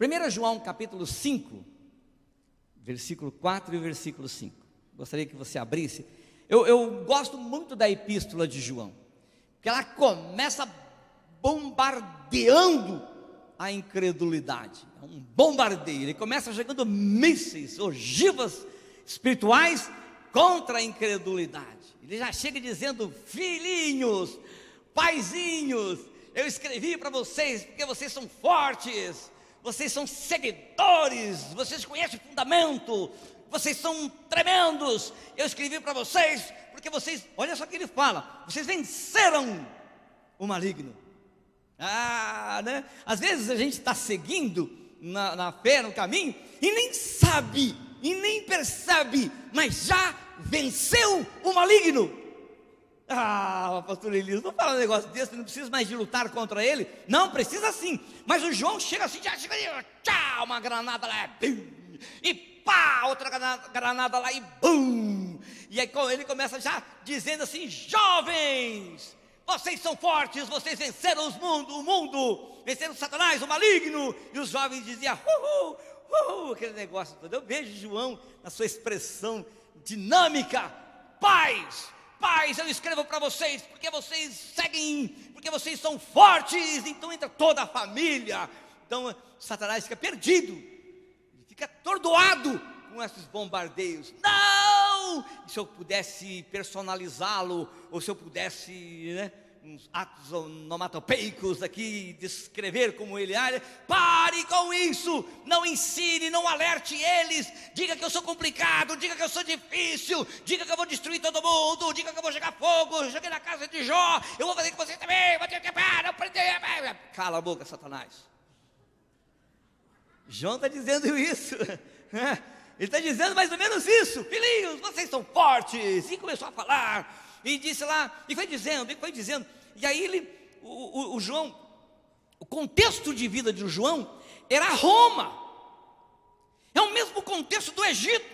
1 João capítulo 5, versículo 4 e versículo 5. Gostaria que você abrisse. Eu gosto muito da epístola de João, porque ela começa bombardeando a incredulidade. É um bombardeio. Ele começa jogando mísseis, ogivas espirituais contra a incredulidade. Ele já chega dizendo: filhinhos, paizinhos, eu escrevi para vocês porque vocês são fortes, vocês são seguidores, vocês conhecem o fundamento, vocês são tremendos. Eu escrevi para vocês porque vocês, olha só o que ele fala: vocês venceram o maligno. Né? Às vezes a gente está seguindo na fé, no caminho, e nem sabe, e nem percebe, mas já venceu o maligno. Pastor Elias, não fala um negócio desse, não precisa mais de lutar contra ele. Não, precisa sim. Mas o João chega assim, já chega ali, tchau, uma granada lá, e pá, outra granada lá, e bum. E aí ele começa já dizendo assim: jovens, vocês são fortes, vocês venceram o mundo, venceram Satanás, o maligno. E os jovens diziam: aquele negócio todo. Eu vejo João na sua expressão dinâmica: pais, eu escrevo para vocês porque vocês seguem, porque vocês são fortes. Então entra toda a família. Então Satanás fica perdido, ele fica atordoado com esses bombardeios. Não! Se eu pudesse personalizá-lo, ou se eu pudesse, uns atos onomatopeicos aqui, descrever como ele é: pare com isso, não ensine, não alerte eles, diga que eu sou complicado, diga que eu sou difícil, diga que eu vou destruir todo mundo, diga que eu vou jogar fogo, joguei na casa de Jó, eu vou fazer com você também, vou te quebrar, não prender. Cala a boca, Satanás. João está dizendo isso, ele está dizendo mais ou menos isso: filhinhos, vocês são fortes. E começou a falar, e disse lá, e foi dizendo, e aí o João, o contexto de vida de João era Roma, é o mesmo contexto do Egito,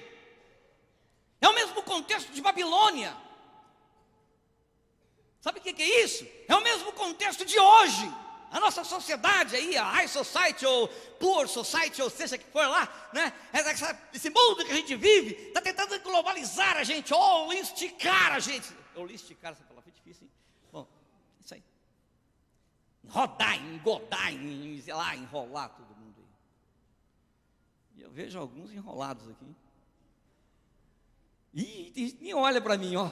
é o mesmo contexto de Babilônia. Sabe o que é isso? É o mesmo contexto de hoje. A nossa sociedade aí, a high society ou poor society, ou seja que for lá, esse mundo que a gente vive está tentando globalizar a gente, ou esticar a gente. Ou esticar, essa palavra foi difícil, hein? Bom, isso aí. Rodar, engodar, sei lá, enrolar todo mundo aí. E eu vejo alguns enrolados aqui. E olha para mim, ó.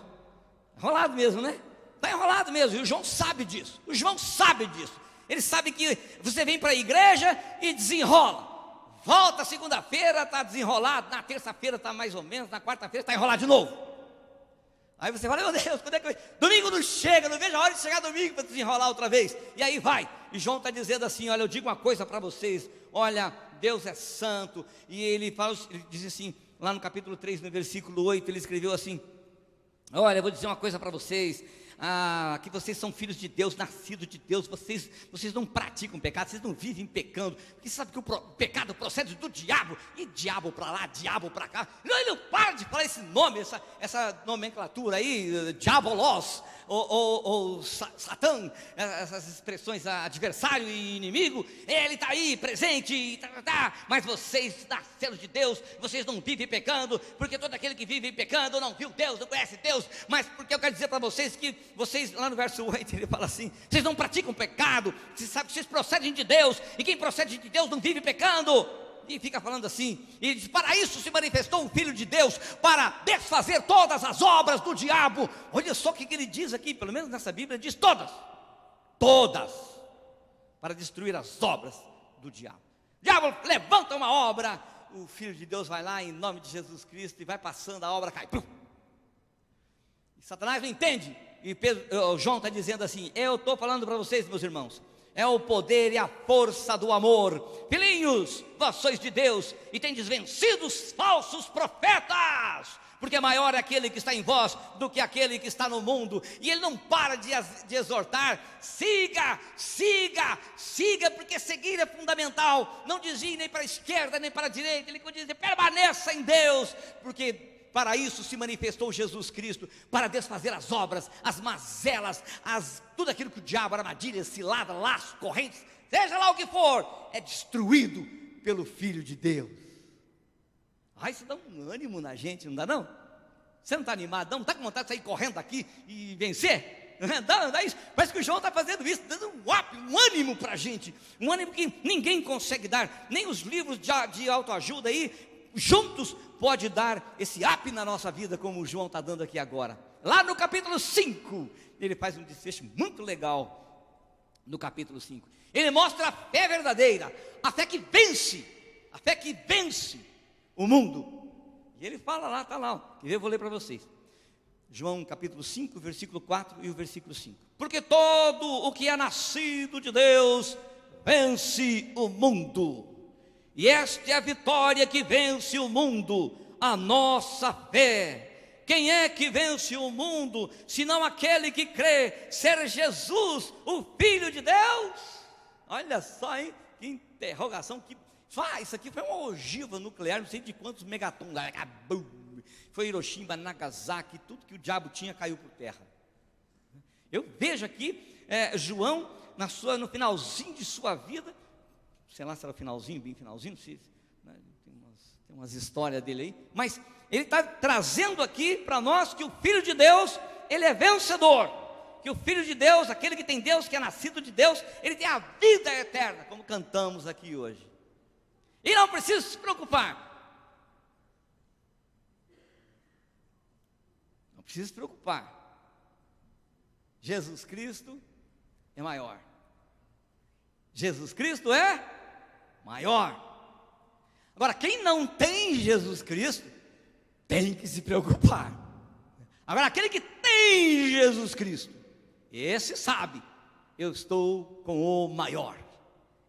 Enrolado mesmo, né? Está enrolado mesmo. E o João sabe disso. Ele sabe que você vem para a igreja e desenrola. Volta segunda-feira, está desenrolado. Na terça-feira está mais ou menos. Na quarta-feira está enrolado de novo. Aí você fala: meu Deus, quando é que domingo não chega, não vejo a hora de chegar domingo para desenrolar outra vez. E aí vai. E João está dizendo assim: olha, eu digo uma coisa para vocês. Olha, Deus é santo. E ele diz assim, lá no capítulo 3, no versículo 8, ele escreveu assim: olha, eu vou dizer uma coisa para vocês. Que vocês são filhos de Deus, nascidos de Deus, vocês não praticam pecado, vocês não vivem pecando, porque sabe que o pecado procede do diabo, e diabo para lá, diabo para cá. Ele não para de falar esse nome, essa nomenclatura aí, diabolos, ou Satã, essas expressões, adversário e inimigo. Ele está aí presente, mas vocês nasceram de Deus, vocês não vivem pecando, porque todo aquele que vive pecando não viu Deus, não conhece Deus. Mas porque eu quero dizer para vocês que vocês, lá no verso 8, ele fala assim: vocês não praticam pecado, vocês sabem que vocês procedem de Deus, e quem procede de Deus não vive pecando. E fica falando assim, e ele diz: para isso se manifestou o Filho de Deus, para desfazer todas as obras do diabo. Olha só o que ele diz aqui, pelo menos nessa Bíblia, diz todas, para destruir as obras do diabo. O diabo levanta uma obra, o Filho de Deus vai lá em nome de Jesus Cristo, e vai passando, a obra cai. E Satanás não entende. E João está dizendo assim: eu estou falando para vocês, meus irmãos, é o poder e a força do amor. Filhinhos, vós sois de Deus e tendes vencido os falsos profetas, porque maior é aquele que está em vós do que aquele que está no mundo. E ele não para de exortar: siga, porque seguir é fundamental. Não desvie nem para a esquerda nem para a direita. Ele diz: permaneça em Deus, porque para isso se manifestou Jesus Cristo, para desfazer as obras, as mazelas, tudo aquilo que o diabo, armadilhas, cilada, laço, correntes, seja lá o que for, é destruído pelo Filho de Deus. Ai, isso dá um ânimo na gente, não dá não? Você não está animado, não? Não está com vontade de sair correndo daqui e vencer? Dá isso. Parece que o João está fazendo isso, dando um ânimo para a gente, um ânimo que ninguém consegue dar, nem os livros de autoajuda aí, juntos, pode dar esse up na nossa vida, como o João está dando aqui agora. Lá no capítulo 5, ele faz um desfecho muito legal, no capítulo 5. Ele mostra a fé verdadeira, a fé que vence o mundo. E ele fala lá, está lá, eu vou ler para vocês. João capítulo 5, versículo 4 e o versículo 5. Porque todo o que é nascido de Deus vence o mundo. E esta é a vitória que vence o mundo, a nossa fé. Quem é que vence o mundo, senão aquele que crê ser Jesus, o Filho de Deus? Olha só, hein? Que interrogação, isso aqui foi uma ogiva nuclear, não sei de quantos megatons, foi Hiroshima, Nagasaki, tudo que o diabo tinha caiu por terra. Eu vejo aqui, João, no finalzinho de sua vida, sei lá se era finalzinho, bem finalzinho, não sei, né, tem umas histórias dele aí, mas ele está trazendo aqui para nós que o Filho de Deus, ele é vencedor, que o Filho de Deus, aquele que tem Deus, que é nascido de Deus, ele tem a vida eterna, como cantamos aqui hoje, e não precisa se preocupar, não precisa se preocupar, Jesus Cristo é maior, Jesus Cristo é maior. Agora, quem não tem Jesus Cristo, tem que se preocupar. Agora, aquele que tem Jesus Cristo, esse sabe, eu estou com o maior,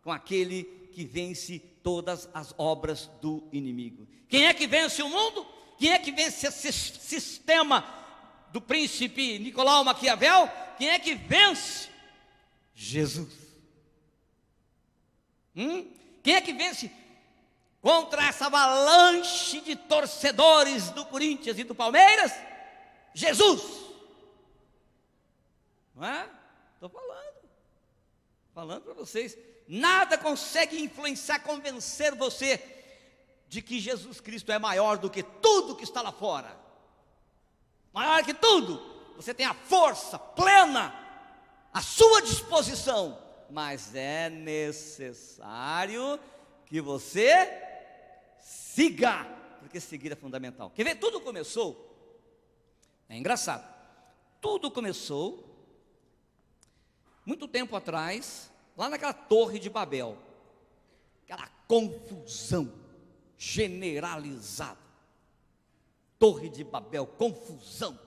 com aquele que vence todas as obras do inimigo. Quem é que vence o mundo? Quem é que vence esse sistema do príncipe Nicolau Maquiavel? Quem é que vence? Jesus. Quem é que vence contra essa avalanche de torcedores do Corinthians e do Palmeiras? Jesus. Não é? Estou falando para vocês. Nada consegue influenciar, convencer você de que Jesus Cristo é maior do que tudo que está lá fora. Maior que tudo. Você tem a força plena à sua disposição, mas é necessário que você siga, porque seguir é fundamental. Quer ver? Tudo começou, é engraçado, tudo começou muito tempo atrás, lá naquela Torre de Babel, aquela confusão generalizada. Torre de Babel, confusão.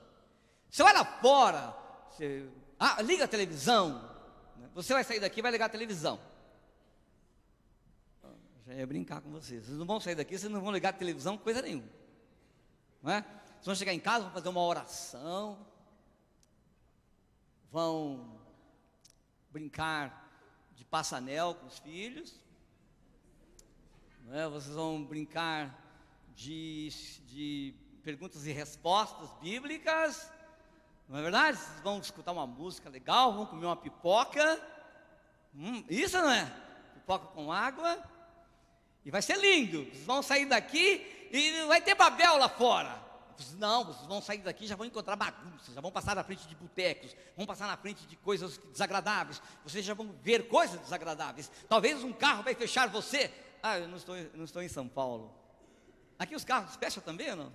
Você vai lá fora, liga a televisão, você vai sair daqui e vai ligar a televisão. Já ia brincar com vocês. Vocês não vão sair daqui, vocês não vão ligar a televisão, coisa nenhuma. Não é? Vocês vão chegar em casa, vão fazer uma oração, vão brincar de passa-anel com os filhos, não é? Vocês vão brincar de perguntas e respostas bíblicas, não é verdade? Vocês vão escutar uma música legal, vão comer uma pipoca, isso não é? Pipoca com água, e vai ser lindo. Vocês vão sair daqui e vai ter Babel lá fora. Não, vocês vão sair daqui e já vão encontrar bagunças, já vão passar na frente de botecos, vão passar na frente de coisas desagradáveis, vocês já vão ver coisas desagradáveis. Talvez um carro vai fechar você. Eu não estou em São Paulo. Aqui os carros fecham também ou não?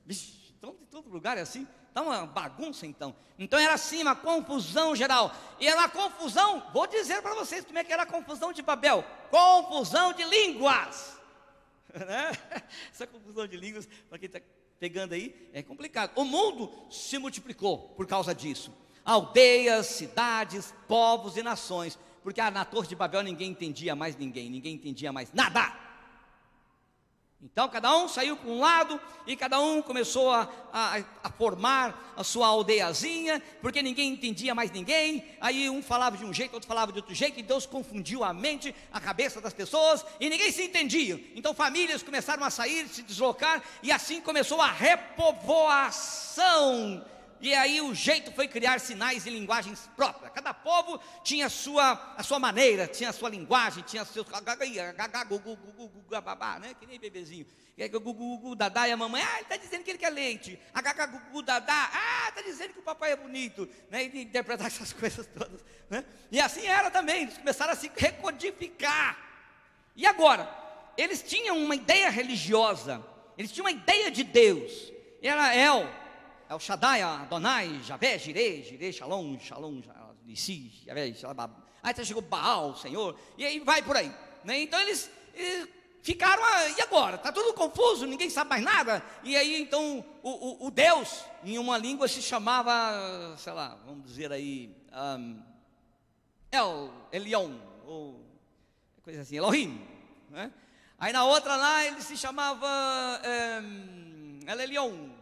Vixe, então em todo lugar é assim. Está uma bagunça então. Então era assim, uma confusão geral. E era uma confusão, vou dizer para vocês como é que era a confusão de Babel. Confusão de línguas. Essa confusão de línguas, para quem está pegando aí, é complicado. O mundo se multiplicou por causa disso. Aldeias, cidades, povos e nações. Porque na Torre de Babel ninguém entendia mais ninguém entendia mais nada. Então cada um saiu para um lado e cada um começou a formar a sua aldeiazinha, porque ninguém entendia mais ninguém. Aí um falava de um jeito, outro falava de outro jeito, e Deus confundiu a mente, a cabeça das pessoas, e ninguém se entendia. Então famílias começaram a sair, se deslocar, e assim começou a repovoação E aí o jeito foi criar sinais e linguagens próprias. Cada povo tinha a sua maneira, tinha a sua linguagem, tinha seus né? Que nem bebezinho. E aí o dadá e a mamãe, ele está dizendo que ele quer leite. Dadá, está dizendo que o papai é bonito, né? E interpretar essas coisas todas, né? E assim era também, eles começram a se recodificar. E agora, eles tinham uma ideia religiosa, eles tinham uma ideia de Deus. Era El Shaddai, Adonai, Javé, Jireh, Shalom, Nissi, Javé, Shalabá. Aí até chegou Baal, Senhor, e aí vai por aí, né? Então eles ficaram, e agora? Está tudo confuso, ninguém sabe mais nada. E aí então o Deus, em uma língua se chamava, sei lá, vamos dizer aí, Elion, ou coisa assim, Elohim, né? Aí na outra lá ele se chamava El Elyon.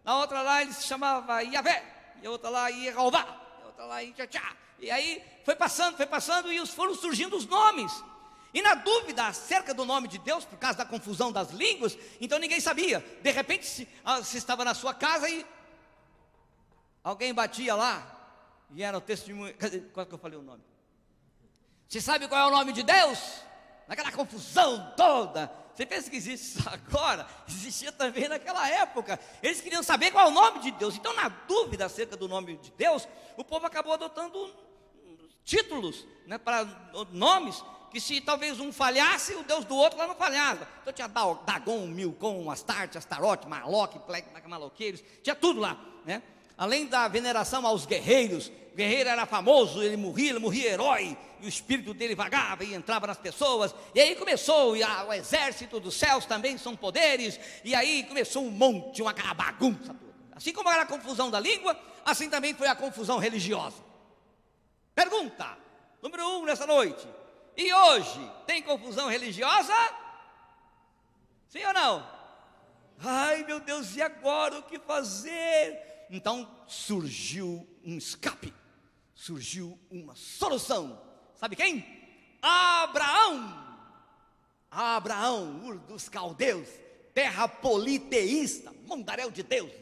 Na outra lá ele se chamava Yahvé, e a outra lá Yehová, e a outra lá Tchá. E aí foi passando e foram surgindo os nomes. E na dúvida acerca do nome de Deus, por causa da confusão das línguas, então ninguém sabia. De repente se estava na sua casa e alguém batia lá, e era o testemunho. Qual que eu falei o nome? Você sabe qual é o nome de Deus? Naquela confusão toda. Você pensa que existe isso agora? Existia também naquela época. Eles queriam saber qual é o nome de Deus. Então, na dúvida acerca do nome de Deus, o povo acabou adotando títulos, né, para nomes, que se talvez um falhasse, o Deus do outro lá não falhava. Então tinha Dagon, Milcom, Astarte, Astarote, Maloque, Maloqueiros, tinha tudo lá, né? Além da veneração aos guerreiros, o guerreiro era famoso, ele morria herói, e o espírito dele vagava e entrava nas pessoas, e aí começou, o exército dos céus também são poderes, e aí começou um monte, uma bagunça toda. Assim como era a confusão da língua, assim também foi a confusão religiosa. Pergunta, número 1 nessa noite: e hoje tem confusão religiosa? Sim ou não? Ai meu Deus, e agora o que fazer? Então surgiu um escape, surgiu uma solução. Sabe quem? Abraão, Ur dos caldeus, terra politeísta, mundaréu de deuses.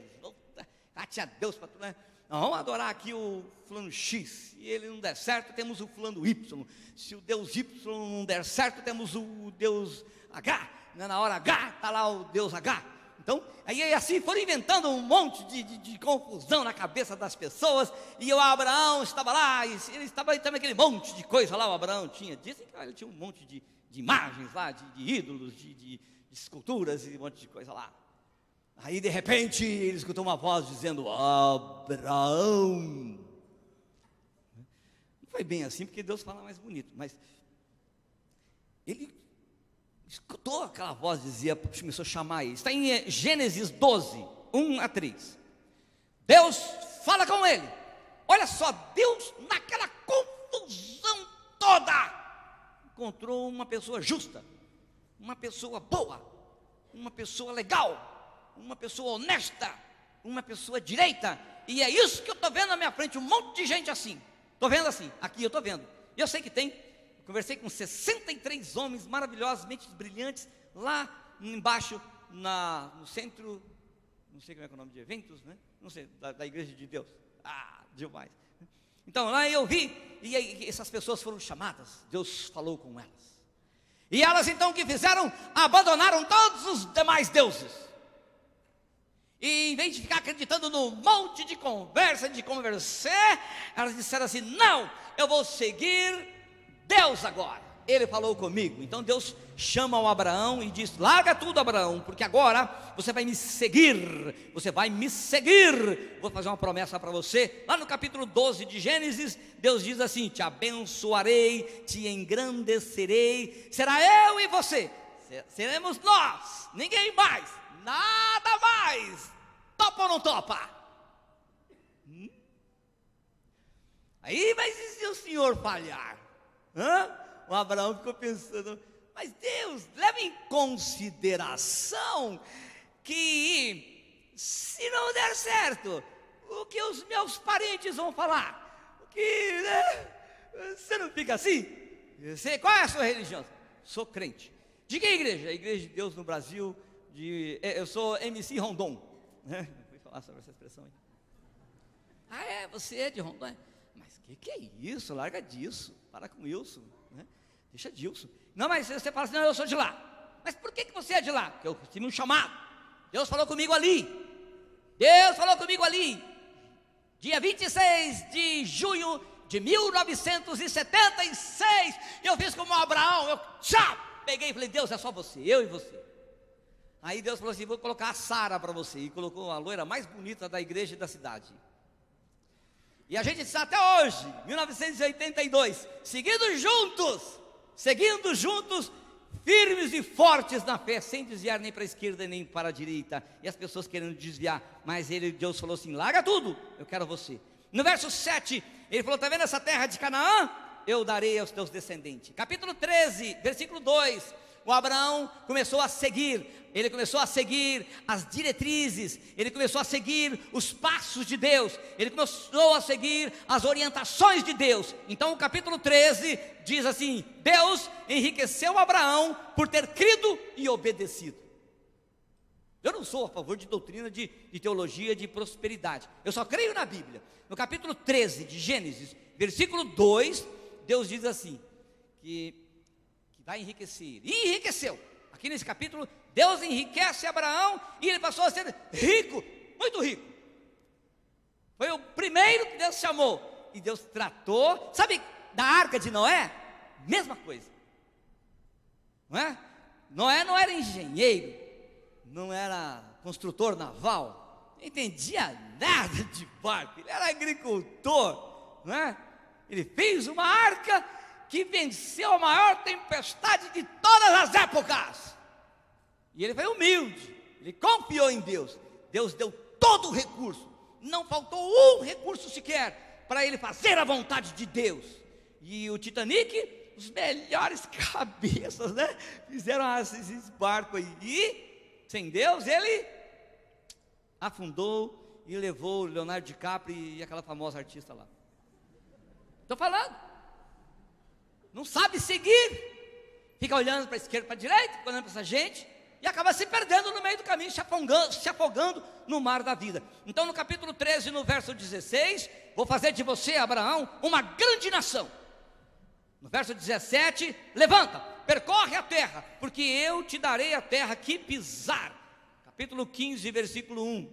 Tinha Deus para tudo, né? Nós vamos adorar aqui o fulano X. Se ele não der certo, temos o fulano Y. Se o Deus Y não der certo, temos o Deus H. Na hora H, está lá o Deus H. Então, aí assim foram inventando um monte de confusão na cabeça das pessoas. E o Abraão estava lá, e ele estava também aquele monte de coisa lá. O Abraão tinha, dizem que ele tinha um monte de imagens lá, de ídolos, de esculturas e um monte de coisa lá. Aí de repente ele escutou uma voz dizendo: Abraão. Não foi bem assim, porque Deus fala mais bonito, mas ele escutou aquela voz, dizia, começou a chamar ele. Está em Gênesis 12, 1 a 3. Deus fala com ele. Olha só, Deus naquela confusão toda encontrou uma pessoa justa, uma pessoa boa, uma pessoa legal, uma pessoa honesta, uma pessoa direita. E é isso que eu estou vendo na minha frente, um monte de gente assim. Estou vendo assim, aqui eu estou vendo. E eu sei que tem. Conversei com 63 homens maravilhosamente brilhantes, lá embaixo, no centro, não sei como é que é o nome de eventos, né? Não sei, da Igreja de Deus. Demais. Então lá eu vi, e aí, essas pessoas foram chamadas, Deus falou com elas. E elas então o que fizeram? Abandonaram todos os demais deuses. E em vez de ficar acreditando no monte de conversa, de conversar, elas disseram assim: não, eu vou seguir Deus agora. Ele falou comigo. Então Deus chama o Abraão e diz: larga tudo, Abraão, porque agora você vai me seguir. Você vai me seguir. Vou fazer uma promessa para você. Lá no capítulo 12 de Gênesis, Deus diz assim: te abençoarei, te engrandecerei. Será eu e você, seremos nós, ninguém mais, nada mais. Topa ou não topa? Aí, mas e se o senhor falhar? O Abraão ficou pensando: mas Deus, leva em consideração que se não der certo, o que os meus parentes vão falar? O que, né? Você não fica assim? Qual é a sua religião? Sou crente. De que igreja? A Igreja de Deus no Brasil, eu sou MC Rondon. Fui falar sobre essa expressão aí. Ah, é? Você é de Rondônia? Mas que é isso? Larga disso. Para com isso, né? Deixa disso. Não, mas você fala assim, não, eu sou de lá. Mas por que você é de lá? Porque eu tive um chamado. Deus falou comigo ali. Deus falou comigo ali. Dia 26 de junho de 1976. Eu fiz como Abraão. Eu peguei e falei, Deus, é só você, eu e você. Aí Deus falou assim, vou colocar a Sara para você. E colocou a loira mais bonita da igreja e da cidade. E a gente está até hoje, 1982, seguindo juntos, firmes e fortes na fé, sem desviar nem para a esquerda nem para a direita. E as pessoas querendo desviar, mas Deus falou assim, larga tudo, eu quero você. No verso 7, ele falou, está vendo essa terra de Canaã? Eu darei aos teus descendentes. Capítulo 13, versículo 2, o Abraão começou a seguir. Ele começou a seguir as diretrizes, ele começou a seguir os passos de Deus, ele começou a seguir as orientações de Deus. Então o capítulo 13 diz assim, Deus enriqueceu Abraão por ter crido e obedecido. Eu não sou a favor de doutrina de teologia de prosperidade, eu só creio na Bíblia. No capítulo 13 de Gênesis, versículo 2, Deus diz assim, que vai enriquecer, e enriqueceu. Aqui nesse capítulo, Deus enriquece Abraão e ele passou a ser rico, muito rico. Foi o primeiro que Deus chamou. E Deus tratou, sabe, da arca de Noé? Mesma coisa. Não é? Noé não era engenheiro, não era construtor naval, não entendia nada de barco, ele era agricultor, não é? Ele fez uma arca que venceu a maior tempestade de todas as épocas. E ele foi humilde, ele confiou em Deus. Deus deu todo o recurso, não faltou um recurso sequer para ele fazer a vontade de Deus. E o Titanic, os melhores cabeças, né? Fizeram esses barcos aí. E sem Deus ele afundou e levou o Leonardo DiCaprio e aquela famosa artista lá. Estou falando. Não sabe seguir, fica olhando para a esquerda, para a direita, olhando para essa gente, e acaba se perdendo no meio do caminho, se afogando no mar da vida. Então no capítulo 13, no verso 16, vou fazer de você, Abraão, uma grande nação. No verso 17, levanta, percorre a terra, porque eu te darei a terra que pisar. Capítulo 15, versículo 1,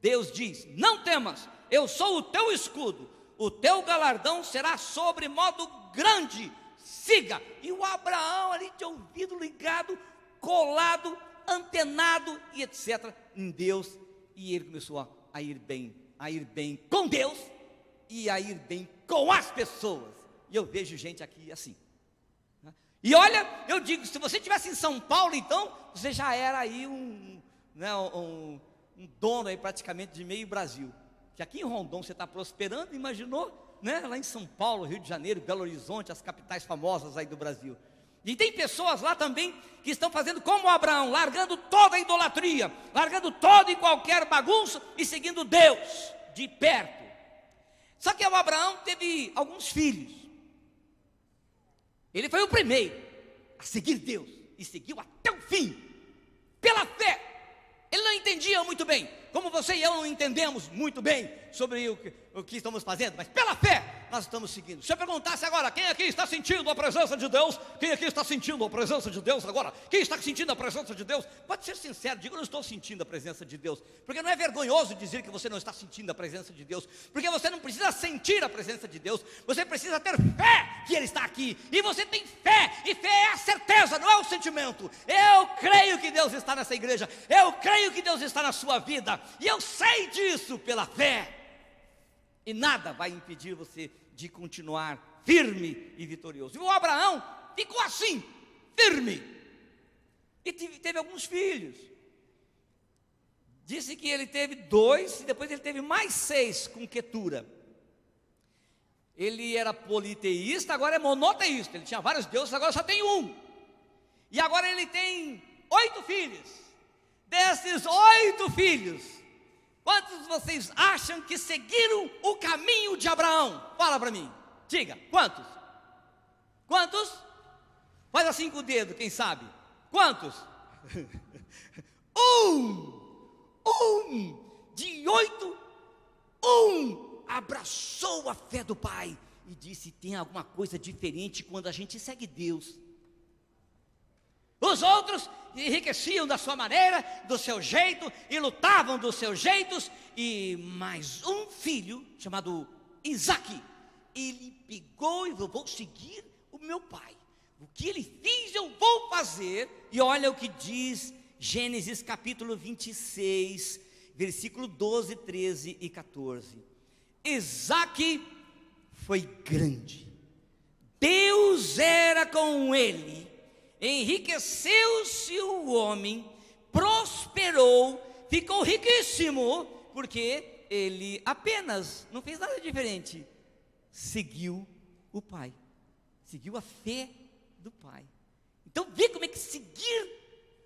Deus diz, não temas, eu sou o teu escudo, o teu galardão será sobre modo grande, siga. E o Abraão ali de ouvido ligado, colado, antenado e etc. em Deus, e ele começou a ir bem com Deus e a ir bem com as pessoas. E eu vejo gente aqui assim, né? E olha, eu digo, se você estivesse em São Paulo, então você já era aí um dono aí praticamente de meio Brasil. Que aqui em Rondônia você está prosperando, imaginou, né? Lá em São Paulo, Rio de Janeiro, Belo Horizonte, as capitais famosas aí do Brasil. E tem pessoas lá também que estão fazendo como Abraão, largando toda a idolatria, largando toda e qualquer bagunça e seguindo Deus de perto. Só que o Abraão teve alguns filhos. Ele foi o primeiro a seguir Deus e seguiu até o fim, pela fé. Ele não entendia muito bem, como você e eu não entendemos muito bem sobre o que estamos fazendo, mas pela fé nós estamos seguindo. Se eu perguntasse agora, quem aqui está sentindo a presença de Deus? Quem aqui está sentindo a presença de Deus agora? Quem está sentindo a presença de Deus? Pode ser sincero, diga, eu não estou sentindo a presença de Deus, porque não é vergonhoso dizer que você não está sentindo a presença de Deus, porque você não precisa sentir a presença de Deus, você precisa ter fé que Ele está aqui, e você tem fé, e fé é a certeza, não é o sentimento. Eu creio que Deus está nessa igreja, eu creio que Deus está na sua vida, e eu sei disso pela fé, e nada vai impedir você de continuar firme e vitorioso. E o Abraão ficou assim, firme, e teve alguns filhos. Disse que ele teve 2, e depois ele teve mais 6 com Quetura. Ele era politeísta, agora é monoteísta. Ele tinha vários deuses, agora só tem um. E agora ele tem 8 filhos. Desses 8 filhos, quantos vocês acham que seguiram o caminho de Abraão? Fala para mim, diga, quantos? Quantos? Faz assim com o dedo, quem sabe? Quantos? Um de 8, abraçou a fé do pai e disse: tem alguma coisa diferente quando a gente segue Deus. Os outros enriqueciam da sua maneira, do seu jeito, e lutavam dos seus jeitos. E mais um filho, chamado Isaque, ele pegou e falou: vou seguir o meu pai. O que ele fez eu vou fazer. E olha o que diz Gênesis capítulo 26, versículo 12, 13 e 14. Isaque foi grande, Deus era com ele, enriqueceu-se o homem, prosperou, ficou riquíssimo, porque ele apenas não fez nada diferente, seguiu o pai, seguiu a fé do pai. Então vê como é que seguir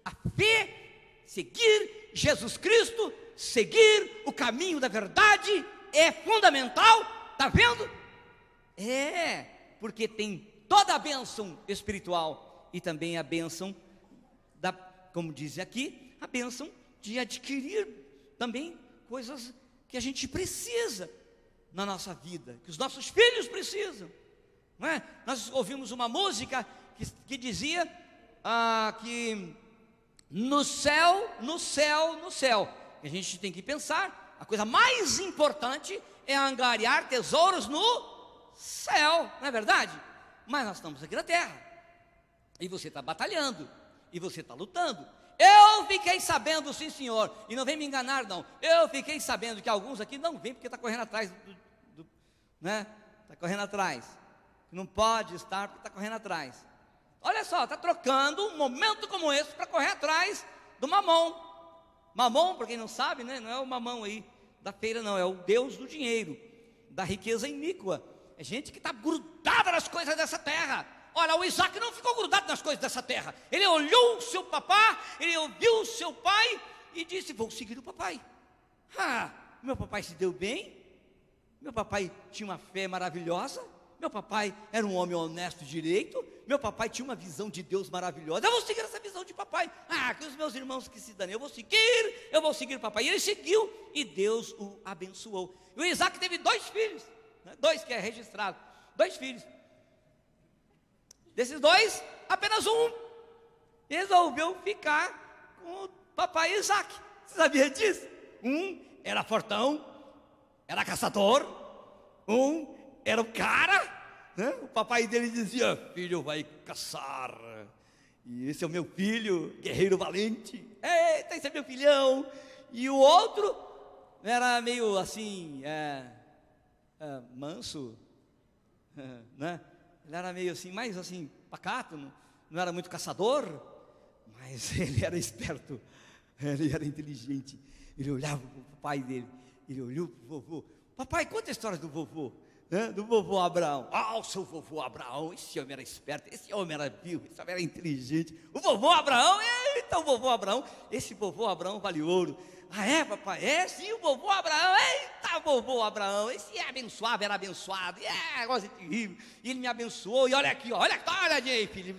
a fé, seguir Jesus Cristo, seguir o caminho da verdade é fundamental. Está vendo? É, porque tem toda a bênção espiritual e também a bênção como diz aqui, a bênção de adquirir também coisas que a gente precisa na nossa vida, que os nossos filhos precisam, não é? Nós ouvimos uma música que dizia que no céu, a gente tem que pensar, a coisa mais importante é angariar tesouros no céu, não é verdade? Mas nós estamos aqui na terra, e você está batalhando, e você está lutando. Eu fiquei sabendo, sim senhor, e não vem me enganar não, eu fiquei sabendo que alguns aqui não vêm porque está correndo atrás né? Está correndo atrás, não pode estar porque está correndo atrás. Olha só, está trocando um momento como esse para correr atrás do mamão. Mamão, para quem não sabe, né? Não é o mamão aí da feira não, é o Deus do dinheiro, da riqueza iníqua. É gente que está grudada nas coisas dessa terra. Olha, o Isaque não ficou grudado nas coisas dessa terra. Ele olhou o seu papá, ele ouviu o seu pai e disse: vou seguir o papai. Meu papai se deu bem, meu papai tinha uma fé maravilhosa, meu papai era um homem honesto e direito, meu papai tinha uma visão de Deus maravilhosa, eu vou seguir essa visão de papai. Que os meus irmãos que se danem, eu vou seguir o papai. E ele seguiu e Deus o abençoou. E o Isaque teve 2 filhos, né? 2 que é registrado, 2 filhos. Desses 2, apenas um resolveu ficar com o papai Isaque. Você sabia disso? Um era fortão, era caçador, um era o cara, né? O papai dele dizia: filho, vai caçar, e esse é o meu filho, guerreiro valente, eita, esse é meu filhão. E o outro era meio assim, manso, né? Ele era meio assim, mais assim, pacato, não era muito caçador, mas ele era esperto, ele era inteligente. Ele olhava para o pai dele, ele olhou para o vovô: papai, conta a história do vovô, né? Do vovô Abraão. O seu vovô Abraão, esse homem era esperto, esse homem era vivo, esse homem era inteligente. O vovô Abraão, eita, o vovô Abraão, esse vovô Abraão vale ouro. É, papai? É, sim, o vovô Abraão. Eita, vovô Abraão, esse é abençoado, era abençoado. Negócio terrível. E ele me abençoou. E olha aqui, olha aí, filho.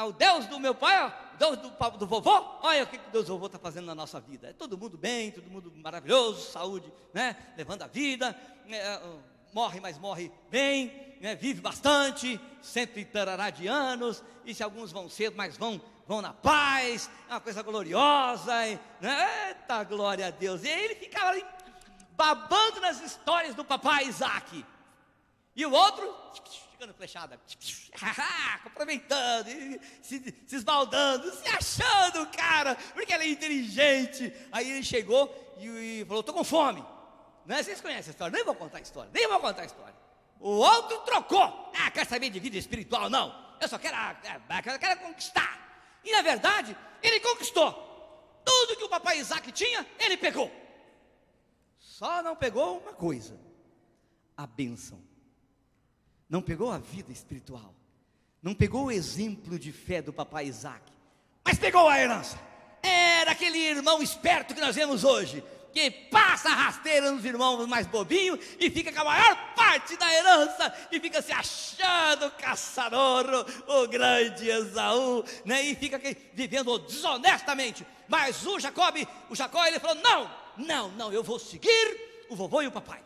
O Deus do meu pai, o Deus do vovô, olha o que Deus do vovô está fazendo na nossa vida. É todo mundo bem, todo mundo maravilhoso, saúde, né? Levando a vida, morre, mas morre bem, né? Vive bastante, 100 e tarará de anos. E se alguns vão cedo, mas vão na paz, é uma coisa gloriosa, né? Eita, glória a Deus. E aí ele ficava ali, babando nas histórias do papai Isaque. E o outro, ficando flechada, aproveitando, se esbaldando, se achando, cara, porque ele é inteligente. Aí ele chegou e falou: estou com fome, né? Vocês conhecem a história, nem vou contar a história. O outro trocou: quer saber de vida espiritual? Não, eu só quero conquistar. E na verdade, ele conquistou tudo que o papai Isaque tinha, ele pegou. Só não pegou uma coisa: a bênção. Não pegou a vida espiritual, não pegou o exemplo de fé do papai Isaque, mas pegou a herança. Era aquele irmão esperto que nós vemos hoje, que passa a rasteira nos irmãos mais bobinhos e fica com a maior parte da herança e fica se achando caçador, o grande Esaú, né? E fica vivendo desonestamente. Mas o Jacó, ele falou: não, eu vou seguir o vovô e o papai.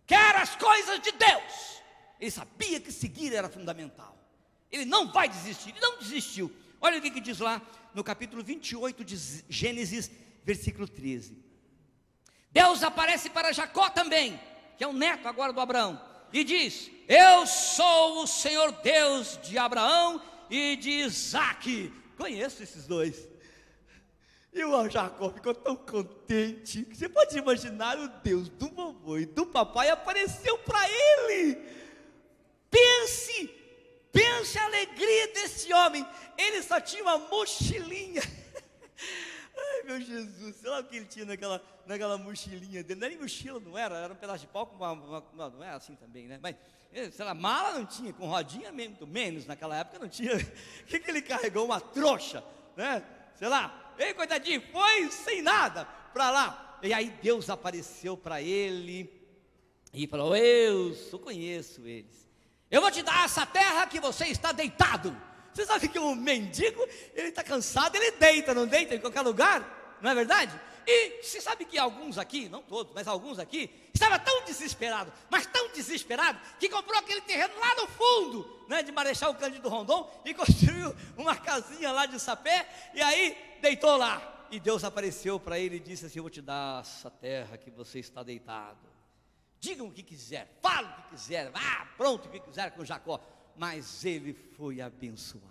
quer as coisas de Deus. Ele sabia que seguir era fundamental. Ele não vai desistir, ele não desistiu. Olha o que diz lá no capítulo 28 de Gênesis, versículo 13. Deus aparece para Jacó também, que é o neto agora do Abraão, e diz: eu sou o Senhor Deus de Abraão e de Isaque. Conheço esses dois. E o Jacó ficou tão contente, que você pode imaginar, o Deus do vovô e do papai apareceu para ele. Pense a alegria desse homem. Ele só tinha uma mochilinha. Ai, meu Jesus, sei lá o que ele tinha naquela mochilinha dele. Não era nem mochila, não era um pedaço de pau com não é assim também, né? Mas, sei lá, mala não tinha, com rodinha muito menos, naquela época não tinha. O que ele carregou? Uma trouxa, né? Sei lá. Ei, coitadinho, foi sem nada para lá. E aí Deus apareceu para ele e falou: eu conheço eles. Eu vou te dar essa terra que você está deitado. Você sabe que um mendigo, ele está cansado, ele deita, não deita em qualquer lugar, não é verdade? E você sabe que alguns aqui, não todos, mas alguns aqui, estavam tão desesperados, mas tão desesperados, que comprou aquele terreno lá no fundo, né, de Marechal Cândido Rondon, e construiu uma casinha lá de sapé, e aí deitou lá. E Deus apareceu para ele e disse assim: eu vou te dar essa terra que você está deitado. Digam o que quiser, falem o que quiser, pronto o que quiser com Jacó. Mas ele foi abençoado.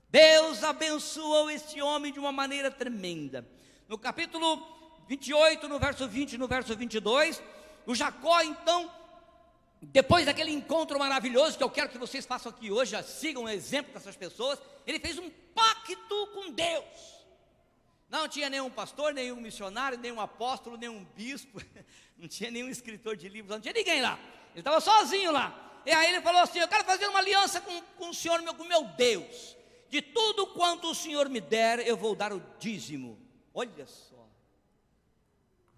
Deus abençoou este homem de uma maneira tremenda. No capítulo 28, no verso 20 e no verso 22, o Jacó então, depois daquele encontro maravilhoso, que eu quero que vocês façam aqui hoje, sigam o exemplo dessas pessoas, ele fez um pacto com Deus. Não tinha nenhum pastor, nenhum missionário, nenhum apóstolo, nenhum bispo, não tinha nenhum escritor de livros, não tinha ninguém lá, ele estava sozinho lá. E aí ele falou assim: eu quero fazer uma aliança com o Senhor, com meu Deus. De tudo quanto o Senhor me der, eu vou dar o dízimo. Olha só,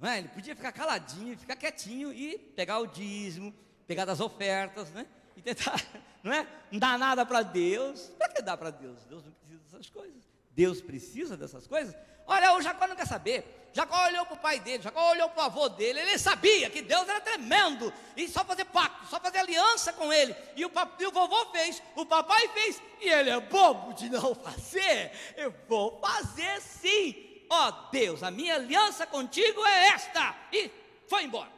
não é? Ele podia ficar caladinho, ficar quietinho e pegar o dízimo, pegar das ofertas, né? E tentar, não é? Não dar nada para Deus. Para que dar para Deus? Deus não precisa dessas coisas. Deus precisa dessas coisas? Olha, o Jacó não quer saber. Jacó olhou para o pai dele, Jacó olhou para o avô dele. Ele sabia que Deus era tremendo, e só fazer pacto, só fazer aliança com ele. E o vovô fez, o papai fez, e ele é bobo de não fazer. Eu vou fazer sim. Ó Deus, a minha aliança contigo é esta. E foi embora.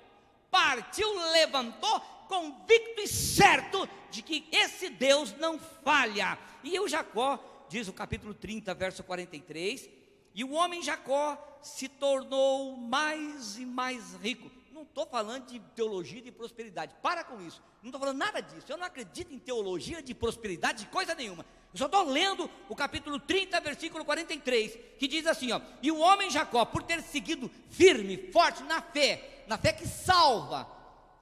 Partiu, levantou, convicto e certo de que esse Deus não falha. E o Jacó, diz o capítulo 30, verso 43, e o homem Jacó se tornou mais e mais rico. Não estou falando de teologia de prosperidade, para com isso, não estou falando nada disso. Eu não acredito em teologia de prosperidade, de coisa nenhuma. Eu só estou lendo o capítulo 30, versículo 43, que diz assim, ó: e o homem Jacó, por ter seguido firme, forte na fé que salva,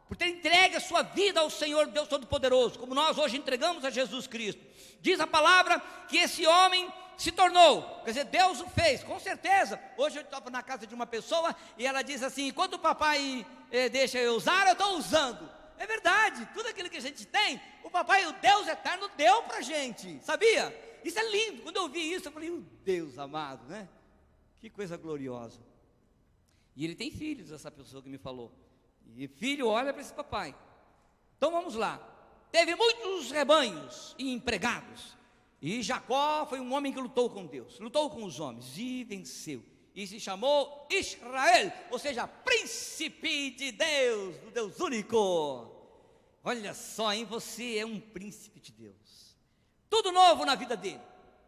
por ter entregue a sua vida ao Senhor Deus Todo-Poderoso, como nós hoje entregamos a Jesus Cristo, diz a palavra que esse homem se tornou, quer dizer, Deus o fez, com certeza. Hoje eu estava na casa de uma pessoa e ela diz assim: enquanto o papai deixa eu usar, eu estou usando. É verdade, tudo aquilo que a gente tem, o papai, o Deus eterno, deu para a gente, sabia? Isso é lindo. Quando eu vi isso, eu falei: Deus amado, né? Que coisa gloriosa. E ele tem filhos, essa pessoa que me falou. E filho olha para esse papai. Então vamos lá. Teve muitos rebanhos e empregados. E Jacó foi um homem que lutou com Deus, lutou com os homens e venceu. E se chamou Israel, ou seja, príncipe de Deus, do Deus único. Olha só, hein? Você é um príncipe de Deus. Tudo novo na vida dele.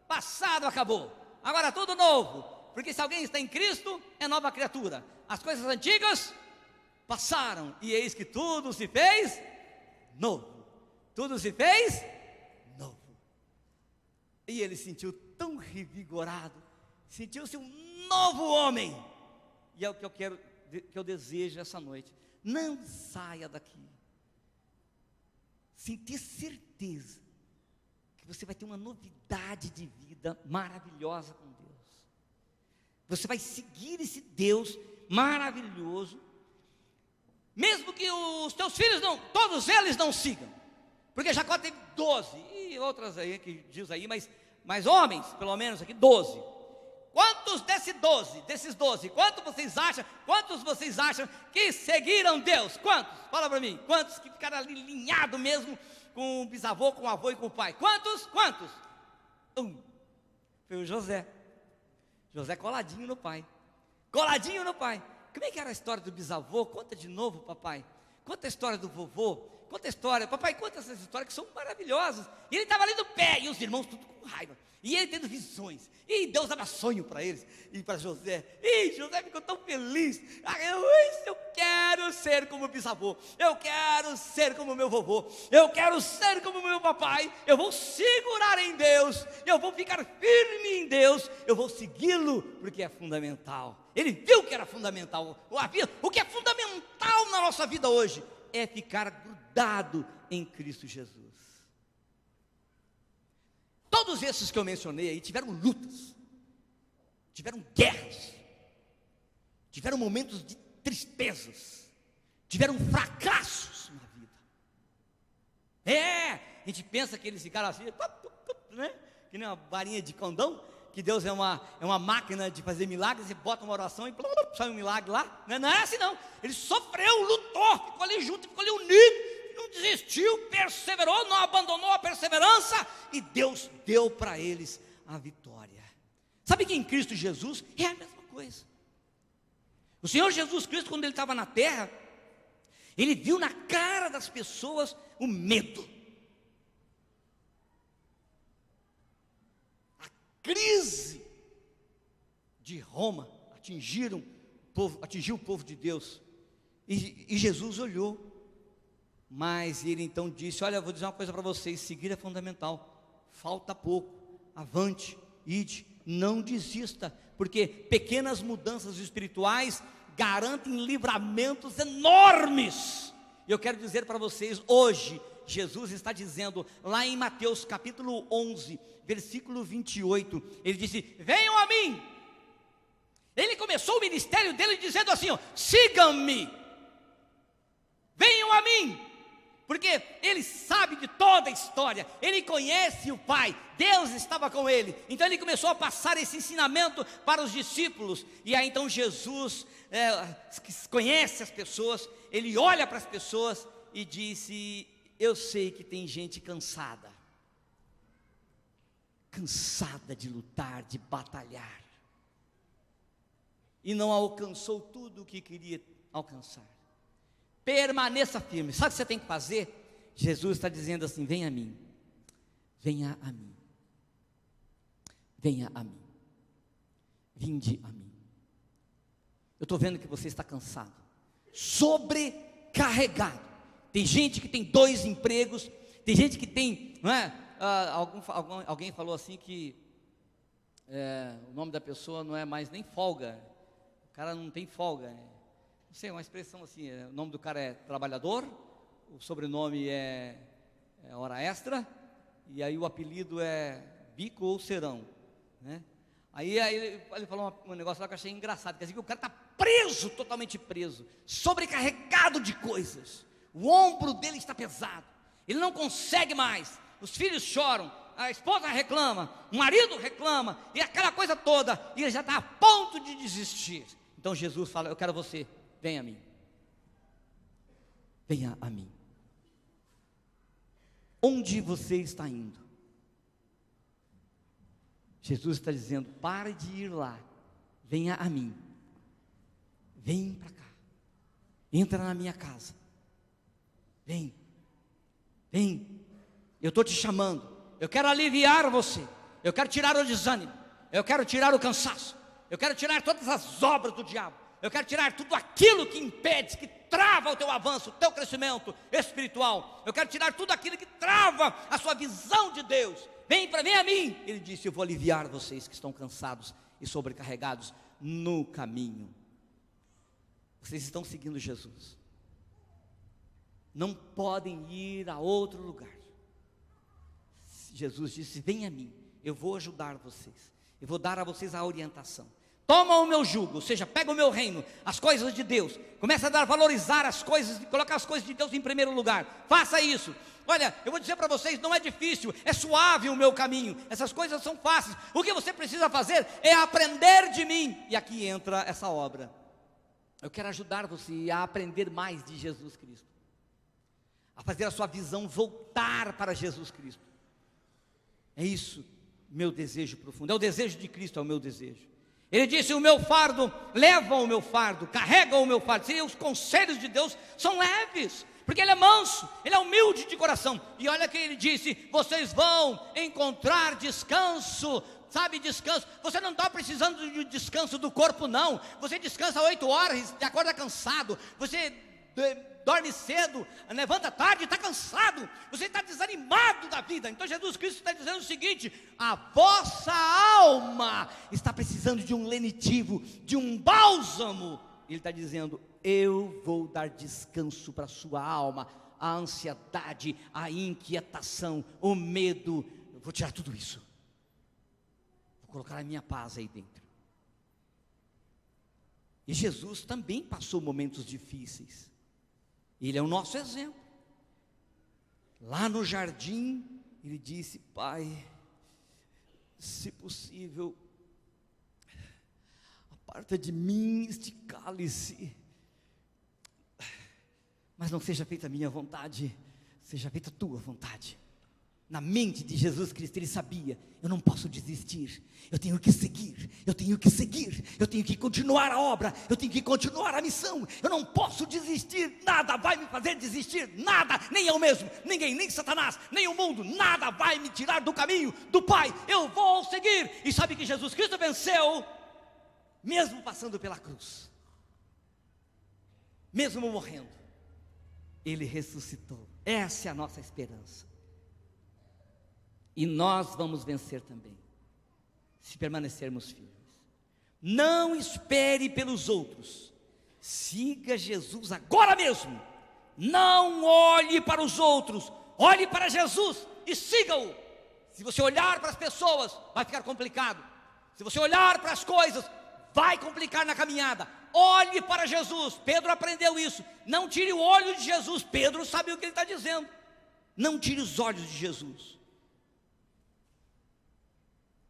Passado acabou, agora tudo novo. Porque se alguém está em Cristo, é nova criatura. As coisas antigas passaram, e eis que tudo se fez novo. Tudo se fez novo. E ele se sentiu tão revigorado, sentiu-se um novo homem. E é o que eu quero, que eu desejo essa noite. Não saia daqui sem ter certeza que você vai ter uma novidade de vida maravilhosa com Deus. Você vai seguir esse Deus maravilhoso, mesmo que os teus filhos não, todos eles não sigam. Porque Jacó teve 12, e outras aí que diz aí, mas homens, pelo menos aqui, 12. Quantos desses 12, quantos vocês acham que seguiram Deus? Quantos? Fala para mim. Quantos que ficaram ali alinhados mesmo com o bisavô, com o avô e com o pai? Quantos? Foi o José. José coladinho no pai. Coladinho no pai. Como é que era a história do bisavô? Conta de novo, papai. Conta a história do vovô. Conta a história. Papai, conta essas histórias que são maravilhosas. E ele estava ali no pé, e os irmãos tudo com raiva. E ele tendo visões. E Deus dava sonho para eles e para José. E José ficou tão feliz. Eu quero ser como o bisavô. Eu quero ser como o meu vovô. Eu quero ser como o meu papai. Eu vou segurar em Deus. Eu vou ficar firme em Deus. Eu vou segui-lo, porque é fundamental. Ele viu que era fundamental. O que é fundamental na nossa vida hoje é ficar grudado em Cristo Jesus. Todos esses que eu mencionei aí tiveram lutas, tiveram guerras, tiveram momentos de tristezas, tiveram fracassos na vida. A gente pensa que eles ficaram assim, né? Que nem uma varinha de condão, que Deus é uma máquina de fazer milagres, e bota uma oração e sai um milagre lá. Não é assim não. Ele sofreu, lutou, ficou ali junto, ficou ali unido. Não desistiu, perseverou, não abandonou a perseverança, e Deus deu para eles a vitória. Sabe que em Cristo Jesus é a mesma coisa. O Senhor Jesus Cristo, quando ele estava na terra, ele viu na cara das pessoas o medo, a crise de Roma atingiu o povo de Deus, e Jesus olhou. Mas ele então disse: olha, eu vou dizer uma coisa para vocês, seguir é fundamental, falta pouco, avante, ide, não desista, porque pequenas mudanças espirituais garantem livramentos enormes. E eu quero dizer para vocês, hoje, Jesus está dizendo, lá em Mateus capítulo 11, versículo 28, ele disse: venham a mim. Ele começou o ministério dele dizendo assim, sigam-me, venham a mim. Porque ele sabe de toda a história, ele conhece o Pai, Deus estava com ele. Então ele começou a passar esse ensinamento para os discípulos. E aí então Jesus, que conhece as pessoas, ele olha para as pessoas e disse: eu sei que tem gente cansada de lutar, de batalhar, e não alcançou tudo o que queria alcançar. Permaneça firme. Sabe o que você tem que fazer? Jesus está dizendo assim: venha a mim, venha a mim, venha a mim, vinde a mim. Eu estou vendo que você está cansado, sobrecarregado. Tem gente que tem 2 empregos, tem gente que tem, não é? Alguém falou assim que o nome da pessoa não é mais nem folga, o cara não tem folga, não sei, uma expressão assim, o nome do cara é trabalhador, o sobrenome é hora extra, e aí o apelido é bico ou serão, né? Aí ele falou um negócio lá que eu achei engraçado, quer dizer que o cara está preso, totalmente preso, sobrecarregado de coisas, o ombro dele está pesado, ele não consegue mais, os filhos choram, a esposa reclama, o marido reclama, e aquela coisa toda, e ele já está a ponto de desistir. Então Jesus fala: eu quero você, venha a mim, venha a mim. Onde você está indo? Jesus está dizendo: pare de ir lá, venha a mim, vem para cá, entra na minha casa, vem, eu estou te chamando, eu quero aliviar você, eu quero tirar o desânimo, eu quero tirar o cansaço, eu quero tirar todas as obras do diabo, eu quero tirar tudo aquilo que impede, que trava o teu avanço, o teu crescimento espiritual, eu quero tirar tudo aquilo que trava a sua visão de Deus. Vem a mim. Ele disse: eu vou aliviar vocês que estão cansados e sobrecarregados no caminho. Vocês estão seguindo Jesus, não podem ir a outro lugar. Jesus disse: vem a mim, eu vou ajudar vocês, eu vou dar a vocês a orientação. Toma o meu jugo, ou seja, pega o meu reino, as coisas de Deus, começa a valorizar as coisas, colocar as coisas de Deus em primeiro lugar. Faça isso. Olha, eu vou dizer para vocês, não é difícil, é suave o meu caminho, essas coisas são fáceis. O que você precisa fazer é aprender de mim. E aqui entra essa obra. Eu quero ajudar você a aprender mais de Jesus Cristo, a fazer a sua visão voltar para Jesus Cristo. É isso, meu desejo profundo, é o desejo de Cristo, é o meu desejo. Ele disse: o meu fardo, leva o meu fardo, carrega o meu fardo. E os conselhos de Deus são leves, porque Ele é manso, Ele é humilde de coração. E olha que Ele disse: vocês vão encontrar descanso. Sabe, descanso, você não está precisando de descanso do corpo, não. Você descansa 8 horas e acorda cansado. Você dorme cedo, levanta tarde e está cansado. Você está desanimado da vida. Então Jesus Cristo está dizendo o seguinte: a vossa alma está precisando de um lenitivo, de um bálsamo. Ele está dizendo: eu vou dar descanso para a sua alma. A ansiedade, a inquietação, o medo, eu vou tirar tudo isso, vou colocar a minha paz aí dentro. E Jesus também passou momentos difíceis. Ele é o nosso exemplo. Lá no jardim, ele disse: Pai, se possível, aparta de mim este cálice, mas não seja feita a minha vontade, seja feita a tua vontade. Na mente de Jesus Cristo, ele sabia: eu não posso desistir, eu tenho que seguir, eu tenho que seguir, eu tenho que continuar a obra, eu tenho que continuar a missão, eu não posso desistir. Nada vai me fazer desistir, nada, nem eu mesmo, ninguém, nem Satanás, nem o mundo, nada vai me tirar do caminho do Pai. Eu vou seguir. E sabe que Jesus Cristo venceu, mesmo passando pela cruz, mesmo morrendo, Ele ressuscitou. Essa é a nossa esperança. E nós vamos vencer também, se permanecermos firmes. Não espere pelos outros, siga Jesus agora mesmo. Não olhe para os outros, olhe para Jesus e siga-o. Se você olhar para as pessoas, vai ficar complicado. Se você olhar para as coisas, vai complicar na caminhada. Olhe para Jesus. Pedro aprendeu isso. Não tire o olho de Jesus. Pedro sabe o que ele está dizendo. Não tire os olhos de Jesus.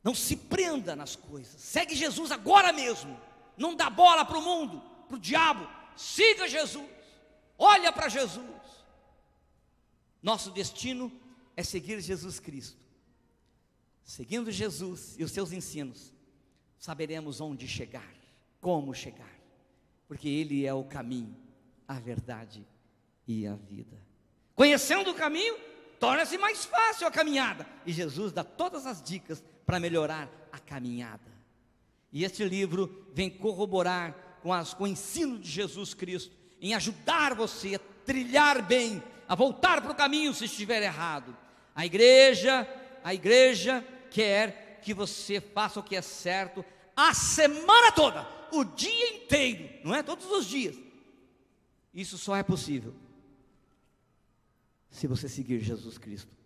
Não se prenda nas coisas. Segue Jesus agora mesmo. Não dá bola para o mundo, para o diabo. Siga Jesus. Olha para Jesus. Nosso destino é seguir Jesus Cristo. Seguindo Jesus e os seus ensinos, saberemos onde chegar, como chegar, porque Ele é o caminho, a verdade e a vida. Conhecendo o caminho, torna-se mais fácil a caminhada, e Jesus dá todas as dicas para melhorar a caminhada. E este livro vem corroborar com o ensino de Jesus Cristo, em ajudar você a trilhar bem, a voltar para o caminho se estiver errado. A igreja quer que você faça o que é certo a semana toda, o dia inteiro, não é? Todos os dias. Isso só é possível se você seguir Jesus Cristo,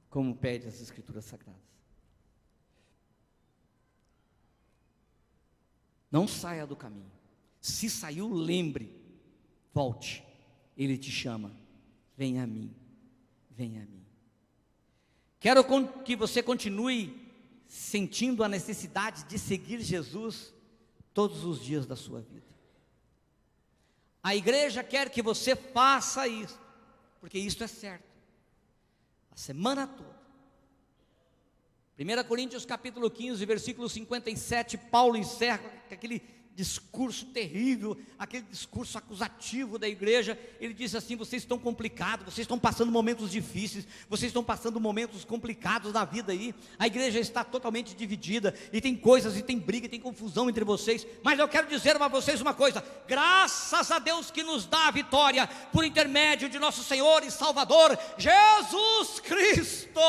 como pede as Escrituras Sagradas. Não saia do caminho. Se saiu, lembre, volte. Ele te chama: venha a mim, venha a mim. Quero que você continue sentindo a necessidade de seguir Jesus todos os dias da sua vida. A igreja quer que você faça isso, porque isso é certo, a semana toda. 1 Coríntios capítulo 15, versículo 57, Paulo encerra com aquele discurso terrível, aquele discurso acusativo da igreja. Ele diz assim: vocês estão complicados, vocês estão passando momentos difíceis, vocês estão passando momentos complicados na vida aí, a igreja está totalmente dividida, e tem coisas, e tem briga, e tem confusão entre vocês, mas eu quero dizer para vocês uma coisa: graças a Deus que nos dá a vitória, por intermédio de nosso Senhor e Salvador, Jesus Cristo.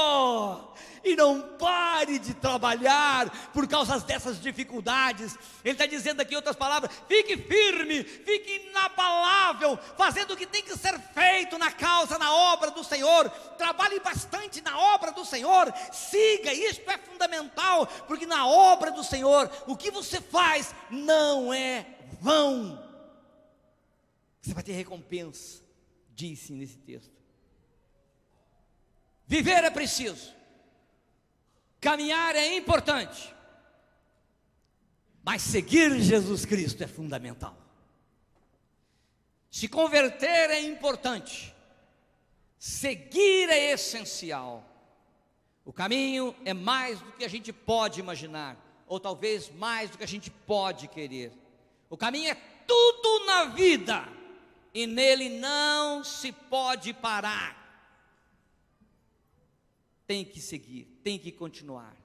e não pare de trabalhar por causa dessas dificuldades. Ele está dizendo aqui em outras palavras: fique firme, fique inabalável, fazendo o que tem que ser feito na causa, na obra do Senhor. Trabalhe bastante na obra do Senhor, siga, isto é fundamental, porque na obra do Senhor, o que você faz não é vão. Você vai ter recompensa, disse nesse texto. Viver é preciso, caminhar é importante, mas seguir Jesus Cristo é fundamental. Se converter é importante, seguir é essencial. O caminho é mais do que a gente pode imaginar, ou talvez mais do que a gente pode querer. O caminho é tudo na vida, e nele não se pode parar. Tem que seguir, tem que continuar,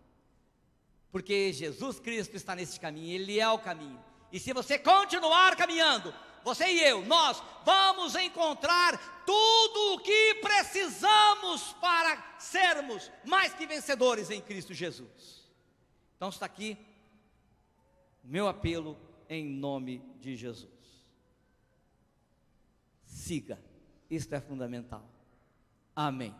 porque Jesus Cristo está nesse caminho, Ele é o caminho. E se você continuar caminhando, você e eu, nós vamos encontrar tudo o que precisamos para sermos mais que vencedores em Cristo Jesus. Então está aqui o meu apelo em nome de Jesus. Siga, isto é fundamental. Amém.